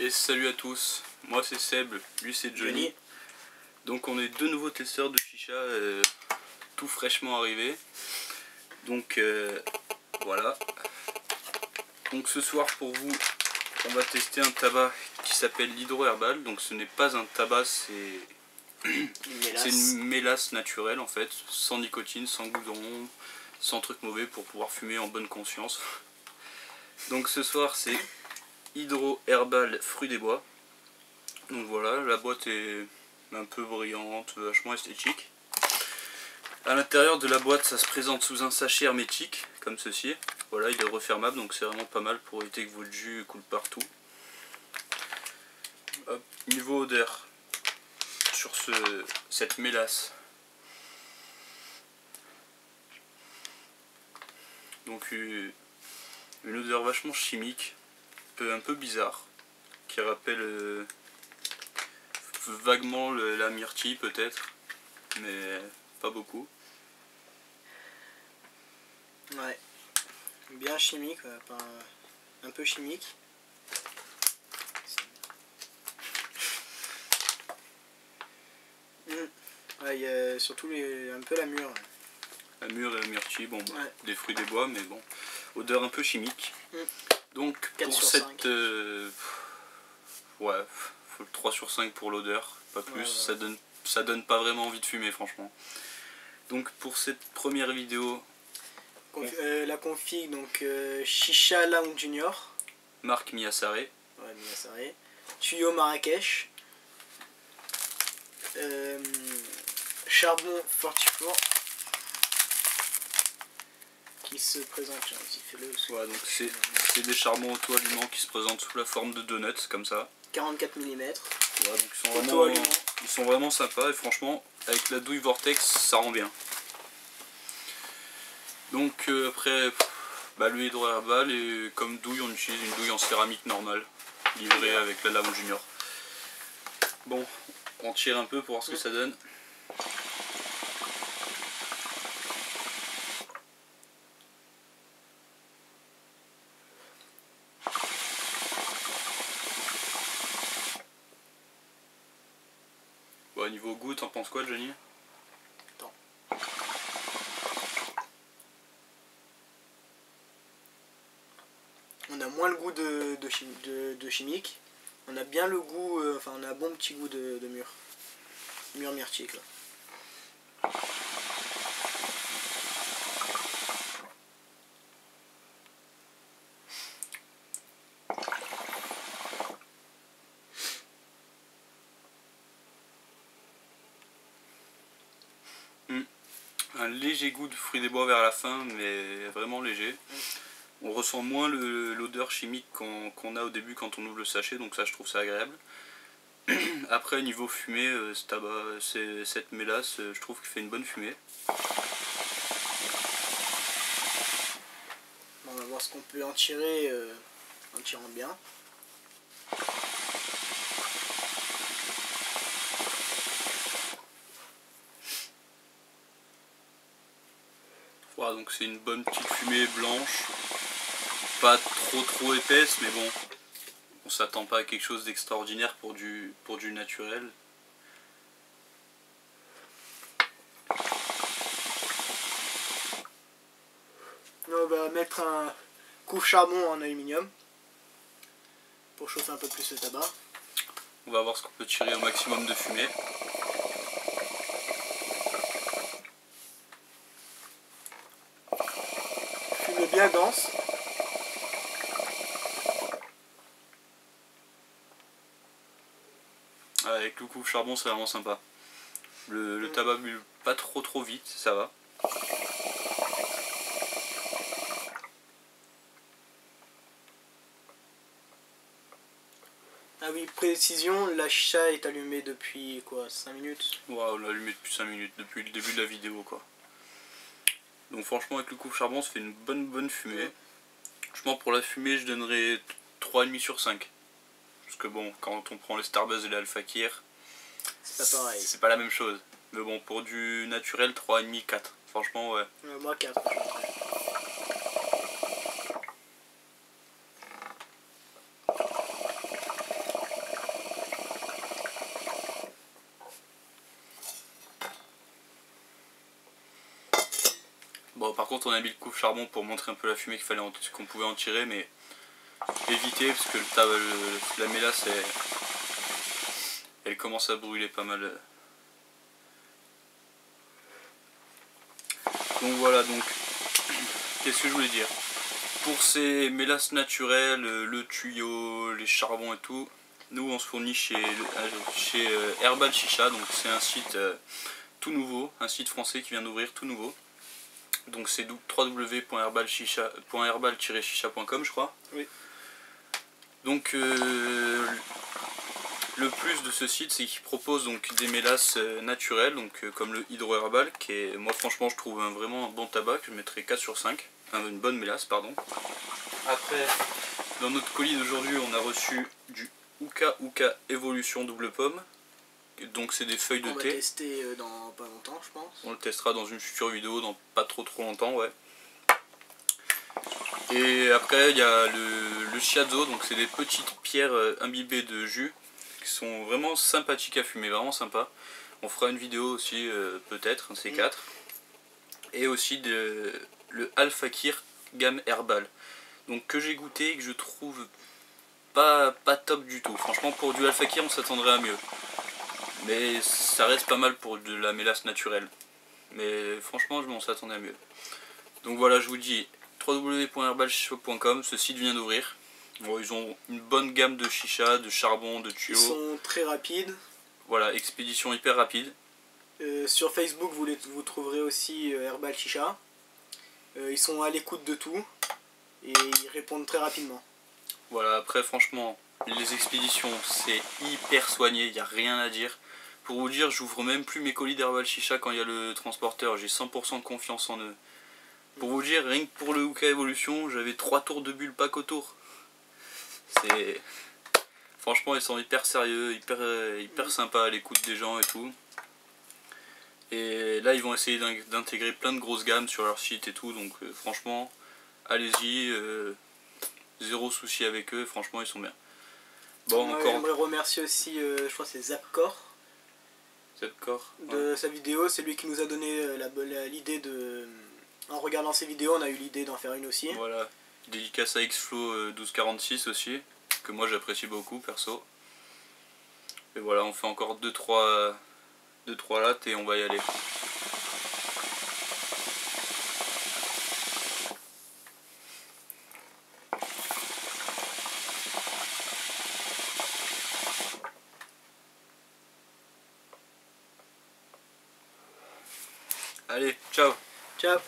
Et salut à tous, moi c'est Seb, lui c'est Johnny. Donc on est deux nouveaux testeurs de chicha, tout fraîchement arrivés. Donc voilà. Donc ce soir pour vous, on va tester un tabac qui s'appelle l'Hydro Herbal. Donc ce n'est pas un tabac, c'est une mélasse naturelle en fait, sans nicotine, sans goudron, sans truc mauvais pour pouvoir fumer en bonne conscience. Donc ce soir c'est Hydro Herbal fruits des bois. Donc voilà, la boîte est un peu brillante, vachement esthétique. À l'intérieur de la boîte, ça se présente sous un sachet hermétique, comme ceci. Voilà, il est refermable, donc c'est vraiment pas mal pour éviter que votre jus coule partout. Hop, niveau odeur, sur cette mélasse. Donc une odeur vachement chimique, un peu bizarre, qui rappelle vaguement la myrtille peut-être, mais pas beaucoup. Ouais, bien chimique, un peu chimique. Ouais, il y a surtout un peu la mûre. La mûre et la myrtille, bon, bah, ouais. Des fruits des bois, mais bon, odeur un peu chimique. Donc pour cette... ouais, faut le 3 sur 5 pour l'odeur, pas plus, ouais. Ça donne pas vraiment envie de fumer franchement. Donc pour cette première vidéo... la config, donc Chicha Lounge Junior. Marque Miyasare. Ouais, Miyasare. Tuyau Marrakech. Charbon Fortifour. Qui se présente, tiens, vas-y, fais-le. Ouais, donc c'est des charbons auto-allumants qui se présentent sous la forme de donuts, comme ça. 44 mm. Ouais, donc ils sont vraiment sympas et franchement, avec la douille Vortex, ça rend bien. Donc après, bah, le Hydro Herbal, et comme douille, on utilise une douille en céramique normale, livrée avec la Lounge Junior. Bon, on tire un peu pour voir ce que ça donne. Bon, niveau goût, t'en penses quoi, Johnny? Attends. On a moins le goût de chimique. On a bien le goût, enfin on a un bon petit goût de mûre. Mûre myrtille là. Un léger goût de fruits des bois vers la fin, mais vraiment léger. On ressent moins l'odeur chimique qu'on a au début quand on ouvre le sachet, donc ça je trouve ça agréable. Après niveau fumée, cette mélasse, je trouve qu'il fait une bonne fumée. On va voir ce qu'on peut en tirer en tirant bien. Voilà, donc c'est une bonne petite fumée blanche, pas trop épaisse, mais bon, on s'attend pas à quelque chose d'extraordinaire pour du naturel. On va mettre un coupe charbon en aluminium pour chauffer un peu plus le tabac. On va voir ce qu'on peut tirer au maximum de fumée. Fumée bien dense. Avec le coupe charbon, c'est vraiment sympa. Le tabac brûle pas trop vite, ça va. Ah oui, précision, la chicha est allumée depuis quoi, 5 minutes? Ouais, on l'a allumé depuis 5 minutes, depuis le début de la vidéo quoi. Donc franchement avec le coupe charbon ça fait une bonne fumée. Franchement pour la fumée je donnerais 3,5 sur 5. Parce que bon, quand on prend les Starbuzz et les Alpha Kir, c'est pas pareil. C'est pas la même chose. Mais bon, pour du naturel, 3,5, 4. Franchement, ouais. Moi 4. Bon, par contre on a mis le coupe charbon pour montrer un peu la fumée qu'on pouvait en tirer, mais éviter parce que la mélasse elle commence à brûler pas mal. Donc voilà, donc qu'est-ce que je voulais dire? Pour ces mélasses naturelles, le tuyau, les charbons et tout, nous on se fournit chez Herbal Chicha, donc c'est un site tout nouveau, un site français qui vient d'ouvrir tout nouveau. Donc c'est www.herbal-chicha.com je crois. Oui. Donc le plus de ce site c'est qu'il propose donc des mélasses naturelles, donc comme le Hydro Herbal, qui est, moi franchement je trouve vraiment un bon tabac, que je mettrais 4 sur 5, une bonne mélasse pardon. Après, dans notre colis d'aujourd'hui on a reçu du Uka Uka Evolution double pomme. Donc c'est des feuilles de thé. On va tester dans pas longtemps je pense. On le testera dans une future vidéo dans pas trop longtemps, ouais. Et après il y a le shiatsu, donc c'est des petites pierres imbibées de jus qui sont vraiment sympathiques à fumer, vraiment sympa. On fera une vidéo aussi peut-être, un de ces quatre. Et aussi le Al-Fakir gamme herbal. Donc que j'ai goûté et que je trouve pas top du tout. Franchement pour du Al-Fakir on s'attendrait à mieux. Mais ça reste pas mal pour de la mélasse naturelle. Mais franchement, je m'en s'attendais à mieux. Donc voilà, je vous dis www.herbalchicha.com, ce site vient d'ouvrir. Bon, ils ont une bonne gamme de chicha, de charbon, de tuyaux. Ils sont très rapides. Voilà, expédition hyper rapide. Sur Facebook, vous trouverez aussi Herbal Chicha. Ils sont à l'écoute de tout et ils répondent très rapidement. Voilà, après franchement, les expéditions, c'est hyper soigné, il n'y a rien à dire. Pour vous dire, j'ouvre même plus mes colis d'Herbal Chicha quand il y a le transporteur, j'ai 100% de confiance en eux. Pour vous dire, rien que pour le Uka Evolution, j'avais 3 tours de bulle pack autour. C'est... Franchement, ils sont hyper sérieux, hyper sympas à l'écoute des gens et tout. Et là, ils vont essayer d'intégrer plein de grosses gammes sur leur site et tout, donc franchement, allez-y, zéro souci avec eux, franchement, ils sont bien. Bon, encore... J'aimerais remercier aussi, je crois que c'est Zapcore. De sa vidéo, c'est lui qui nous a donné l'idée de... En regardant ses vidéos, on a eu l'idée d'en faire une aussi. Voilà, dédicace à Xflow 1246 aussi, que moi j'apprécie beaucoup perso. Et voilà, on fait encore 2-3 lattes et on va y aller. Allez, ciao. Ciao.